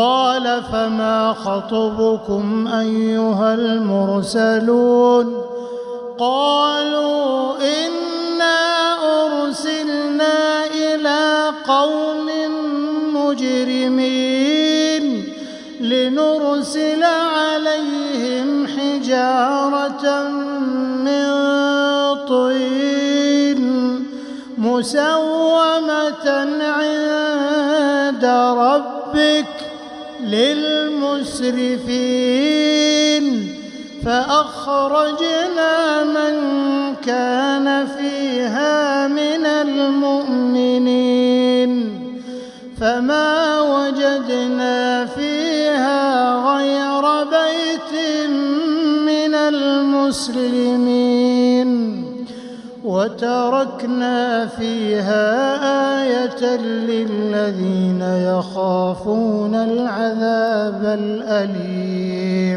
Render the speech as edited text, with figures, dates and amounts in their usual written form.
قال فما خطبكم أيها المرسلون قالوا إنا أرسلنا إلى قوم مجرمين لنرسل عليهم حجارة من طين مسومة عند ربك للمسرفين فأخرجنا من كان فيها من المؤمنين فما وجدنا فيها غير بيت من المسلمين وتركنا فيها آية للذين يخافون العذاب الأليم